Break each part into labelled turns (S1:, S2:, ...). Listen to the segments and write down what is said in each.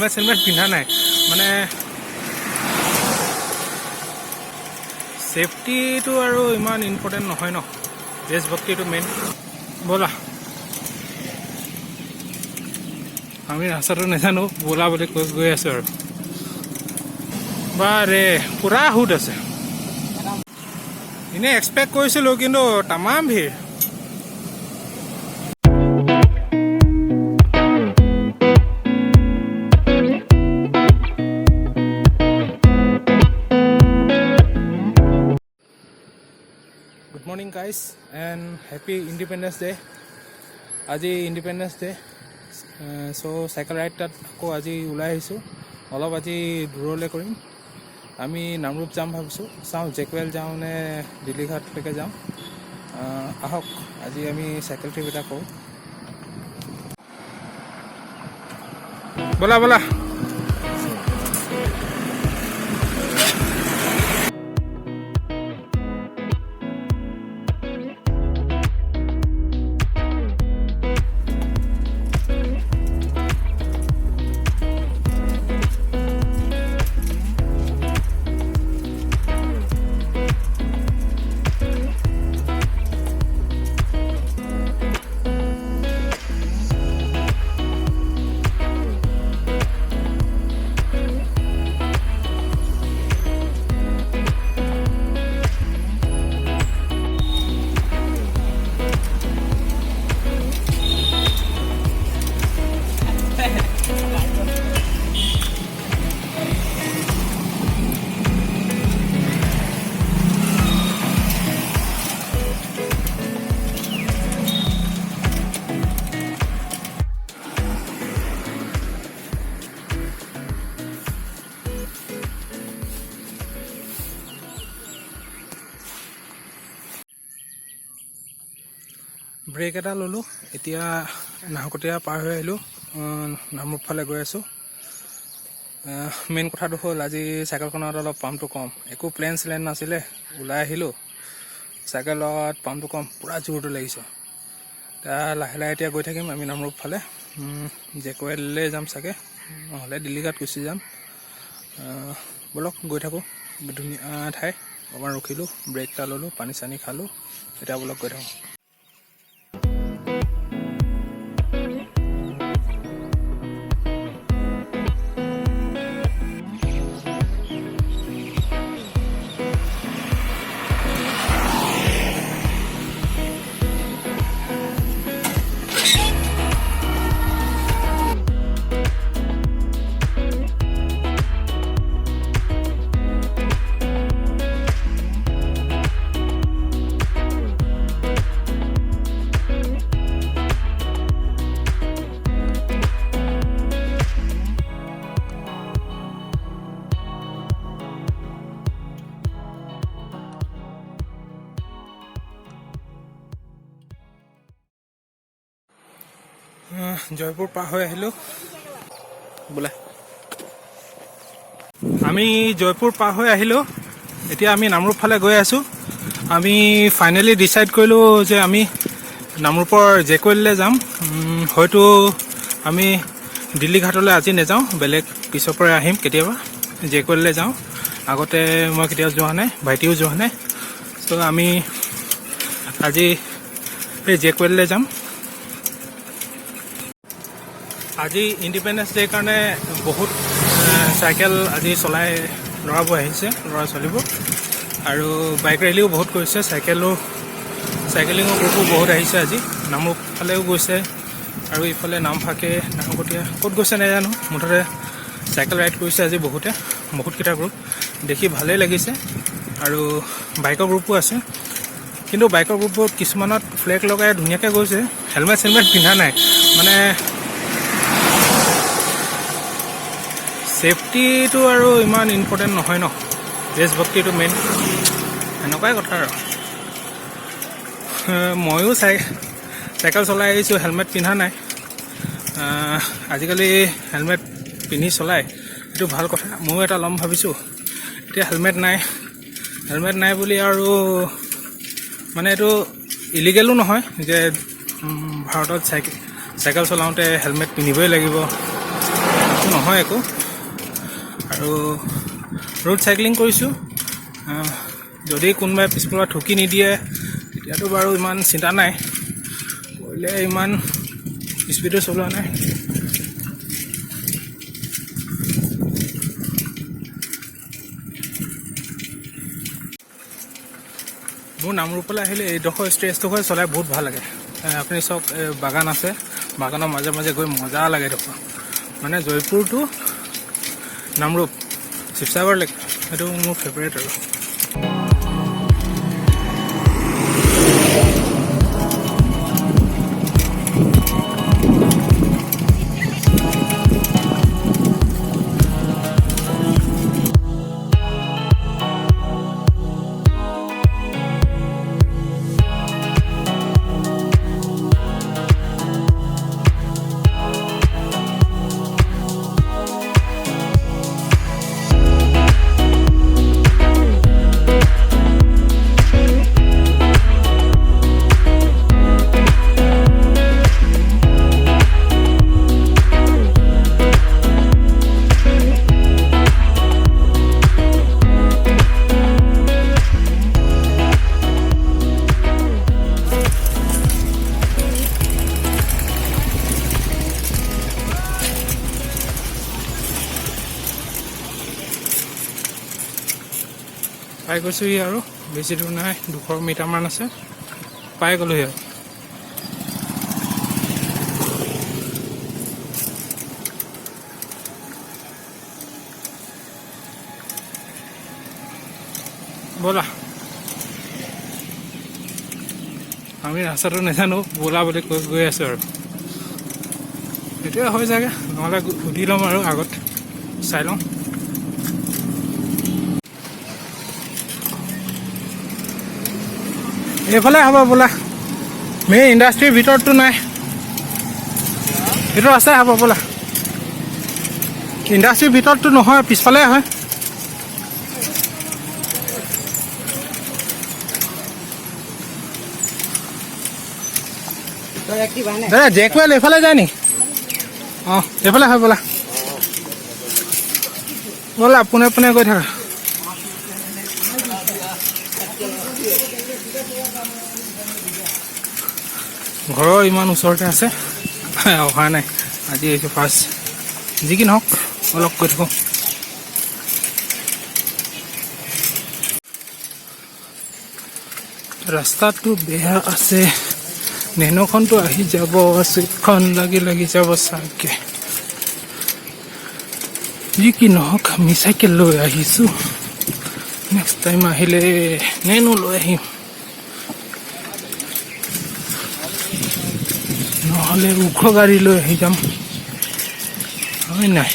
S1: Helmet পিন্ধা নাই মানে সেফটিটো আৰু ইমান ইম্পৰ্টেণ্ট নহয় ন, দেশভক্তিটো মেইন। ব'লা, আমি ৰাস্তাটো নাজানো, ব'লা বুলি কৈ গৈ আছো আৰু বাৰে পুৰা সুদ আছে। এনেই এক্সপেক্ট কৰিছিলোঁ কিন্তু তামাম ভিৰ। Good morning guys and happy independence day. আজি ইণ্ডিপেণ্ডেন্স ডে, চ' চাইকেল ৰাইড তাত আকৌ আজি ওলাই আহিছোঁ। অলপ আজি দূৰলৈ কৰিম। আমি নামৰূপ যাম ভাবিছোঁ, চাওঁ জেকুৱেল যাওঁ নে দিল্লীঘাটলৈকে যাওঁ। আহক আজি আমি চাইকেল ট্ৰিপ এটা কৰোঁ। ব'লা ব'লা। ব্ৰেক এটা ল'লোঁ, এতিয়া নাহৰকটীয়া পাৰ হৈ আহিলোঁ, নামৰূপ ফালে গৈ আছোঁ। মেইন কথাটো হ'ল আজি চাইকেলখনত অলপ পাম্পটো কম, একো প্লেন চিলেন নাছিলে, ওলাই আহিলোঁ চাইকেলত পাম্পটো কম, পূৰা জোৰটো লাগিছে। লাহে লাহে এতিয়া গৈ থাকিম আমি নামৰূপ ফালে, জেকুৱেললৈ যাম চাগে, নহ'লে দিল্লীঘাট গুচি যাম। ব'লক গৈ থাকোঁ, ধুনীয়া ঠাই অকণমান ৰখিলোঁ, ব্ৰেক এটা ল'লোঁ, পানী চানী খালোঁ, এতিয়া ব'লক গৈ থাকোঁ। জয়পুৰ পাৰ হৈ আহিলোঁ, বোলে আমি জয়পুৰ পাৰ হৈ আহিলোঁ। এতিয়া আমি নামৰূপ ফালে গৈ আছোঁ। আমি ফাইনেলি ডিচাইড কৰিলোঁ যে আমি নামৰূপৰ জেকুৱেললৈ যাম। হয়তো আমি দিল্লীঘাটলৈ আজি নাযাওঁ, বেলেগ পিছৰ পৰাই আহিম কেতিয়াবা, জেকুৱেললৈ যাওঁ। আগতে মই কেতিয়াও যোৱা নাই, ভাইটিও যোৱা নাই, চ' আমি আজি এই জেকুৱেললৈ যাম। আজি ইণ্ডিপেণ্ডেন্স ডেৰ কাৰণে বহুত চাইকেল আজি চলাই ল'ৰাবোৰ আহিছে, ল'ৰা ছোৱালীবোৰ, আৰু বাইক ৰেলীও বহুত কৰিছে, চাইকেলিঙৰ গ্ৰুপো বহুত আহিছে। আজি নামৰূপ ফালেও গৈছে, আৰু ইফালে নামফাকে, নাহৰকটীয়া ক'ত গৈছে নাজানো, মুঠতে চাইকেল ৰাইড কৰিছে আজি বহুতকেইটা গ্ৰুপ, দেখি ভালেই লাগিছে। আৰু বাইকৰ গ্ৰুপো আছে, কিন্তু বাইকৰ গ্ৰুপত কিছুমানত ফ্লেগ লগাই ধুনীয়াকৈ গৈছে, হেলমেট চেলমেট পিন্ধা নাই মানে সেফটিটো আৰু ইমান ইম্পৰ্টেণ্ট নহয় ন, দেশভক্তিটো মেইন, এনেকুৱাই কথা আৰু। ময়ো চাইকেল চলাই আহিছোঁ, হেলমেট পিন্ধা নাই। আজিকালি হেলমেট পিন্ধি চলাই এইটো ভাল কথা, ময়ো এটা ল'ম ভাবিছোঁ। এতিয়া হেলমেট নাই বুলি আৰু মানে এইটো ইলিগেলো নহয় যে ভাৰতত চাইকেল চলাওঁতে হেলমেট পিন্ধিবই লাগিব, নহয় একো। আৰু ৰোড চাইক্লিং কৰিছোঁ, যদি কোনোবাই পিছফালে ঠুকি নিদিয়ে তেতিয়াতো বাৰু ইমান চিন্তা নাই, কৰিলে ইমান স্পীডো চলোৱা নাই। মোৰ নামৰূপলৈ আহিলে এইডোখৰ ষ্ট্ৰেচডোখৰ চলাই বহুত ভাল লাগে। আপুনি চাওক, বাগান আছে, বাগানৰ মাজে মাজে গৈ মজা লাগে এইডোখৰ। মানে জয়পুৰ টু নামৰূপ শিৱসাগৰ লেক, সেইটো মোৰ ফেভৰেট আৰু। পাই গৈছোঁহি আৰু বেছি দূৰ নাই, 200 মিটাৰমান আছে, পাই গ'লোহি আৰু। ব'লা, আমি ৰাস্তাটো নাজানো, ব'লা বুলি কৈ গৈ আছোঁ আৰু। সেইটোৱে হৈ চাগে, নহ'লে সুধি ল'ম আৰু আগত, চাই লওঁ। এইফালে হ'ব বোলা, মেইন ইণ্ডাষ্ট্ৰীৰ ভিতৰততো নাই, ভিতৰত আছে হ'ব বোলা। ইণ্ডাষ্ট্ৰীৰ ভিতৰততো নহয়, পিছফালে হয়। দাদা জেকৱেল এইফালে যায় নি? অঁ এইফালে হয় বোলা, ব'লা পোনে পোনে গৈ থাকা। ঘৰৰ ইমান ওচৰতে আছে, অহা নাই, আজি আহিছোঁ ফাৰ্ষ্ট। যি কি নহওক অলপ গৈ থাকোঁ। ৰাস্তাটো বেয়া আছে, নেন'খনটো আহি যাব, চুইটখন লাগি যাব চাগে। যি কি নহওক আমি চাইকেল লৈ আহিছোঁ, নেক্সট টাইম আহিলে নেনো লৈ আহিম, নহ'লে ওখ গাড়ী লৈ আহি যাম, হয় নাই?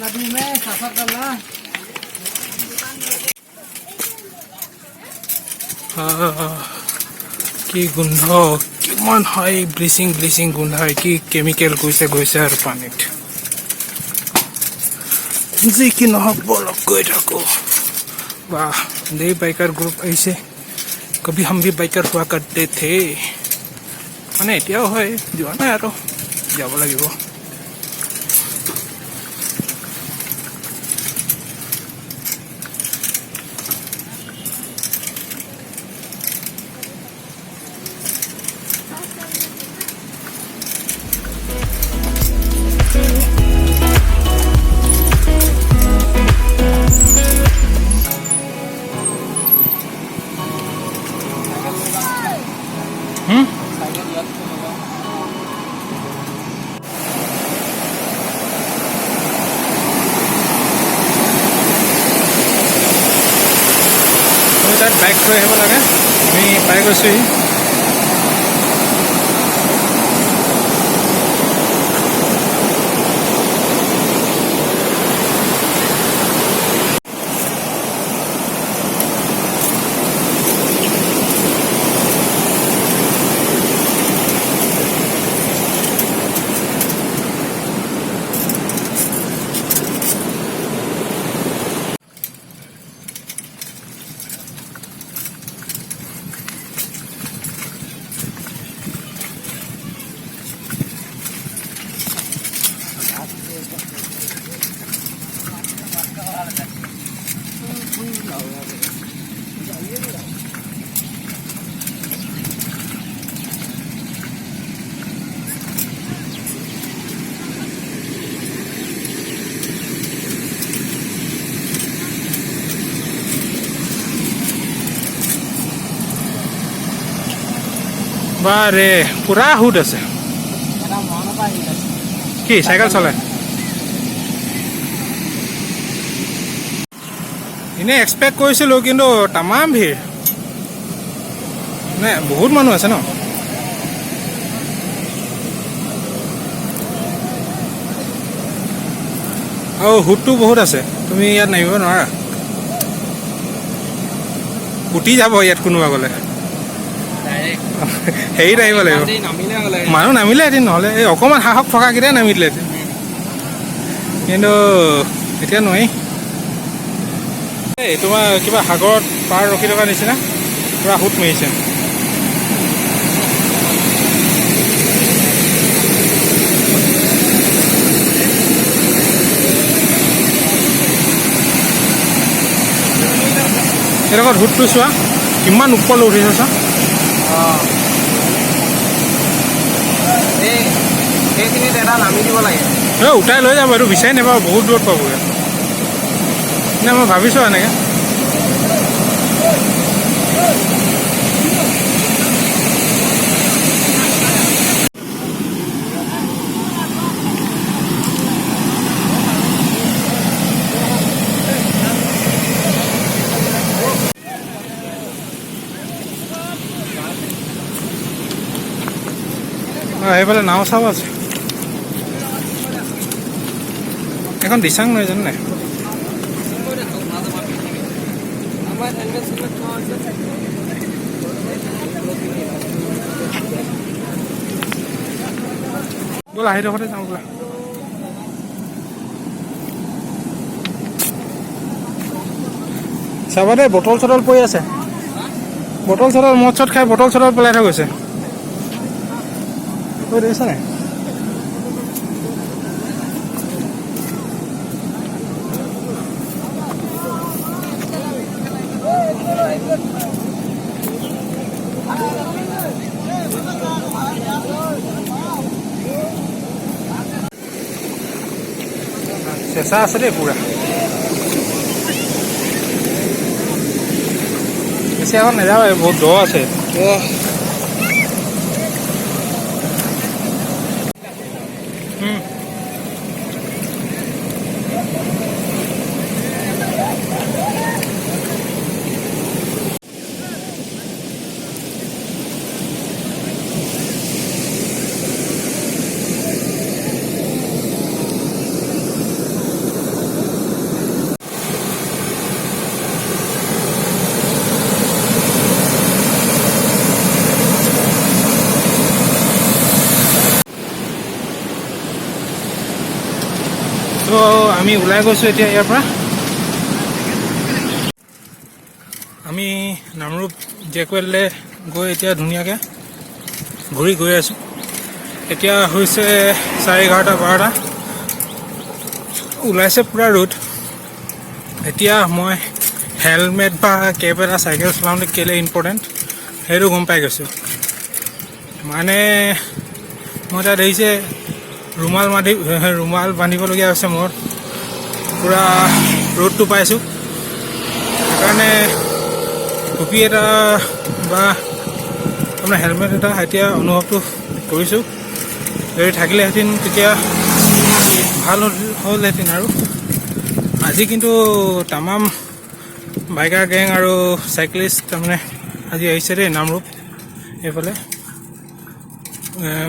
S1: नदी में सफर करना। কি গোন্ধ, কিমান হয় ব্লিচিং গোন্ধায়, কি কেমিকেল গৈছে আৰু পানীত। যি কি নহওক বলক গৈ থাকো। वाह, नए बाइकर ग्रुप ऐसे कभी हम भी बाइकर हुआ करते थे। মানে এতিয়াও হয়, যোৱা নাই আৰু যাব লাগিব। তাত বাইক থৈ আহিব লাগে, আমি পাই গৈছোঁহি। বাৰে পুৰা হুড আছে কি চাইকেল চলাই এনেই এক্সপেক্ট কৰিছিলোঁ কিন্তু তামাম ভিৰ নে বহুত মানুহ আছে ন আৰু হুডটো বহুত আছে তুমি ইয়াত নামিব নোৱাৰা উঠি যাব ইয়াত কোনোবা গ'লে হেৰিত আহিব লাগিব মানুহ নামিলে এদিন নহ'লে এই অকণমান সাহস থকাকেইটাই নামি দিলে কিন্তু এতিয়া নোৱাৰি এই তোমাৰ কিবা সাগৰত পাৰ ৰখি থকা নিচিনা পুৰা সুত মাৰিছে এনেকুৱা সুতটো চোৱা কিমান ওপৰলৈ উঠিছে চোৱা
S2: সেইখিনিত এটা নামি দিব লাগে
S1: উঠাই লৈ যাব এইটো বিচাৰি নাপাব বহুত দূৰত পাবগৈ নে মই ভাবিছোঁ এনেকৈ সেইফালে নাও চাও আছে এখন দিচাং নহয় জানো নাই ব'লা আহি দোকানতে যাওঁ ব'লা চাবা দেই বটল চটল পৰি আছে বটল চটল মদ চট খাই বটল চটল পেলাই থৈ গৈছে দেখিছা নাই চেঁচা আছে দেই পুৰা বেছি আগত নাযাওঁ বহুত দ আছে তো আমি ওলাই গৈছোঁ এতিয়া ইয়াৰ পৰা আমি নামৰূপ জেকৱেললৈ গৈ এতিয়া ধুনীয়াকৈ ঘূৰি গৈ আছোঁ এতিয়া হৈছে 11:30 ওলাইছে পুৰা ৰ'দ এতিয়া মই হেলমেট বা কেপ এটা চাইকেল চলাওঁতে কেলৈ ইম্পৰ্টেণ্ট সেইটো গম পাই গৈছোঁ মানে মই তাত দেখিছে ৰুমাল বান্ধিবলগীয়া হৈছে মোৰ পুৰা ৰ'দটো পাইছোঁ সেইকাৰণে টুপি এটা বা আপোনাৰ হেলমেট এটা এতিয়া অনুভৱটো কৰিছোঁ যদি থাকিলেহেঁতেন তেতিয়া ভাল হ'লহেঁতেন আৰু আজি কিন্তু তামাম বাইকাৰ গেং আৰু চাইক্লিষ্ট তাৰমানে আজি আহিছে দেই নামৰূপ এইফালে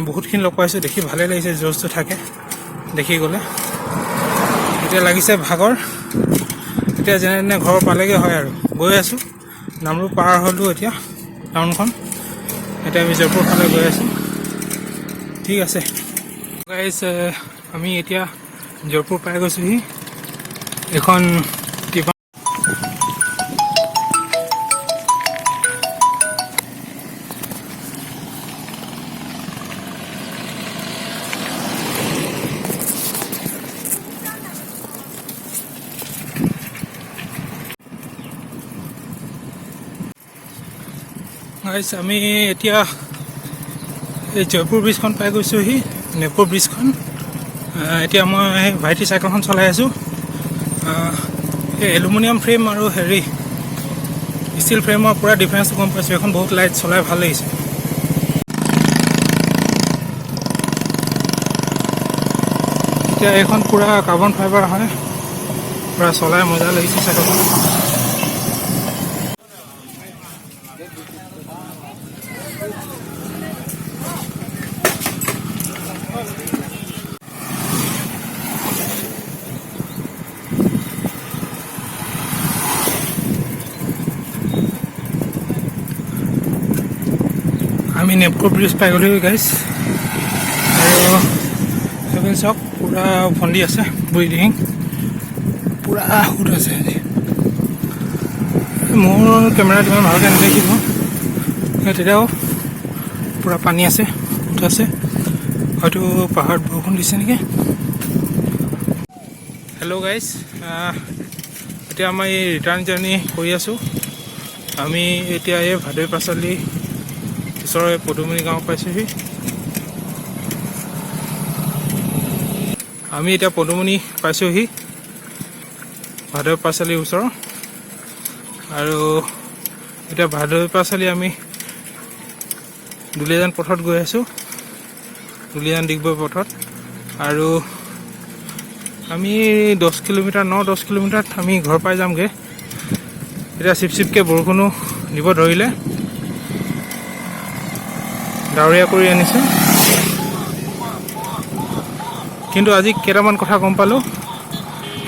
S1: বহুতখিনি লগ পাইছোঁ দেখি ভালেই লাগিছে জ'চটো থাকে দেখি গ'লে এতিয়া লাগিছে ভাগৰ এতিয়া যেনে তেনে ঘৰ পালেগৈ হয় আৰু গৈ আছোঁ নামৰূপ পাৰ হ'লোঁ এতিয়া টাউনখন এতিয়া আমি জয়পুৰ ফালে গৈ আছোঁ ঠিক আছে গাইজ আমি এতিয়া জয়পুৰ পাই গৈছোঁহি এখন আমি এতিয়া এই জয়পুৰ ব্ৰিজখন পাই গৈছোঁহি নেপুৰ ব্ৰিজখন এতিয়া মই ভাইটি চাইকেলখন চলাই আছোঁ এই এলুমিনিয়াম ফ্ৰেম আৰু ষ্টিল ফ্ৰেমৰ পুৰা ডিফাৰেঞ্চটো গম পাইছোঁ এখন বহুত লাইট চলাই ভাল লাগিছে এতিয়া এইখন পূৰা কাৰ্বন ফাইবাৰ হয়, পূৰা চলাই মজা লাগিছে চাইকেলখন। আমি নেপকো ব্ৰিজ পাই গ'লো গাইছ, আৰু সেইপিনে চাওক পূৰা ফন্দি আছে, বিল্ডিং পূৰা সুত আছে। আজি মোৰ কেমেৰাত ইমান ভালকৈ নেদেখিব, তেতিয়াও পূৰা পানী আছে, সুত আছে, হয়তো পাহাৰত বৰষুণ দিছে নেকি। হেল্ল' গাইজ, এতিয়া আমাৰ এই ৰিটাৰ্ণ জাৰ্ণি কৰি আছোঁ। আমি এতিয়া এই ভাদৈ পাচালি ওচৰৰ পদুমণি গাঁও পাইছোঁহি। আমি এতিয়া পদুমণি পাইছোঁহি, ভাদৈ পাচালিৰ ওচৰৰ। আৰু এতিয়া ভাদৈ পাচালি আমি দুলীয়াজান পথত গৈ আছোঁ, দুলীয়াজান ডিগবৈ পথত। আৰু আমি 10 কিলোমিটাৰত আমি ঘৰ পাই যামগৈ। এতিয়া চিপকৈ বৰষুণো দিব ধৰিলে, ডাৱৰীয়া কৰি আনিছে। কিন্তু আজি কেইটামান কথা গম পালোঁ,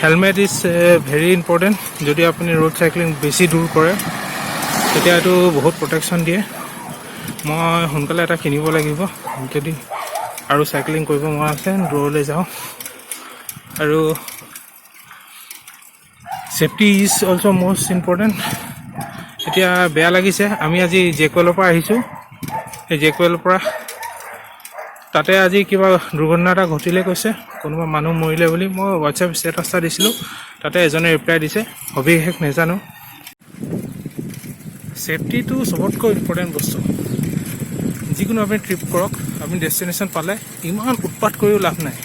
S1: হেলমেট ইজ ভেৰি ইম্পৰ্টেণ্ট। যদি আপুনি ৰোড চাইক্লিং বেছি দূৰ কৰে তেতিয়া এইটো বহুত প্ৰটেকশ্যন দিয়ে। মই সোনকালে এটা কিনিব লাগিব, যদি আৰু চাইক্লিং কৰিব মন আছে, দূৰলৈ যাওঁ। আৰু safety is also' most important. এতিয়া বেয়া লাগিছে, আমি আজি জেকুৱেলৰ পৰা আহিছোঁ। সেই জেকুৱেলৰ পৰা তাতে আজি কিবা দুৰ্ঘটনা এটা ঘটিলে কৈছে, কোনোবা মানুহ মৰিলে বুলি। মই হোৱাটছএপ ষ্টেটাছ এটা দিছিলোঁ, তাতে এজনে ৰিপ্লাই দিছে, সবিশেষ নাজানো। ছেফটিটো চবতকৈ ইম্পৰ্টেণ্ট বস্তু। যিকোনো আপুনি ট্ৰিপ কৰক, আপুনি ডেষ্টিনেশ্যন পালে ইমান উৎপাত কৰিও লাভ নাই।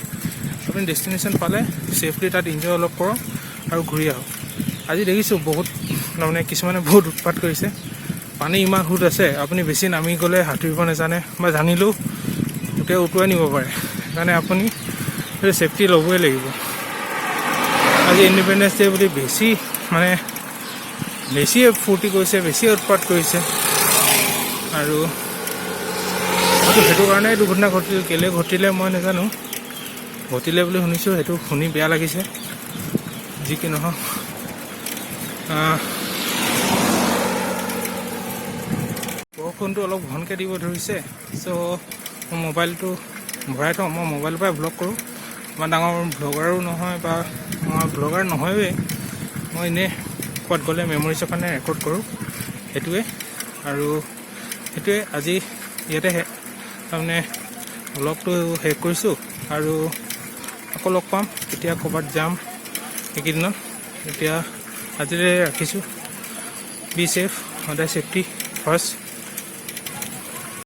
S1: আপুনি ডেষ্টিনেশ্যন পালে ছেফলি তাত ইনজয় অলপ কৰক আৰু ঘূৰি আহক। আজি দেখিছোঁ বহুত তাৰমানে কিছুমানে বহুত উৎপাত কৰিছে, পানী ইমান সুত আছে, আপুনি বেছি নামি গ'লে সাঁতুৰিব নাজানে বা জানিলেও গোটেই উটুৱাই নিব পাৰে। সেইকাৰণে আপুনি ছেফটি ল'বই লাগিব। আজি ইণ্ডিপেণ্ডেন্স ডে বুলি বেছিয়ে ফূৰ্তি কৰিছে, বেছিয়ে উৎপাত কৰিছে। আৰু হয়তো সেইটো কাৰণে দুৰ্ঘটনা ঘটিল, কেলৈ ঘটিলে মই নাজানো, ঘটিলে বুলি শুনিছোঁ। সেইটো শুনি বেয়া লাগিছে। যি কি নহওক, বৰষুণটো অলপ ঘনকৈ দিব ধৰিছে। চ' মই মোবাইলটো ভৰাই থওঁ। মই মোবাইলৰ পৰাই ভ্লগ কৰোঁ, ইমান ডাঙৰ ভ্লগাৰো নহয়, বা মই ভ্লগাৰ নহয়েই। মই এনেই ক'ৰবাত গ'লে মেমৰিজৰ কাৰণে ৰেকৰ্ড কৰোঁ, সেইটোৱে। আৰু সেইটোৱে আজি ইয়াতে তাৰমানে ভ্লগটো শেষ কৰিছোঁ। আৰু আকৌ লগ পাম, কেতিয়া ক'ৰবাত যাম এইকেইদিনত। এতিয়া আজিলৈ ৰাখিছোঁ। বি ছেফ, সদায় ছেফটি ফাৰ্ষ্ট।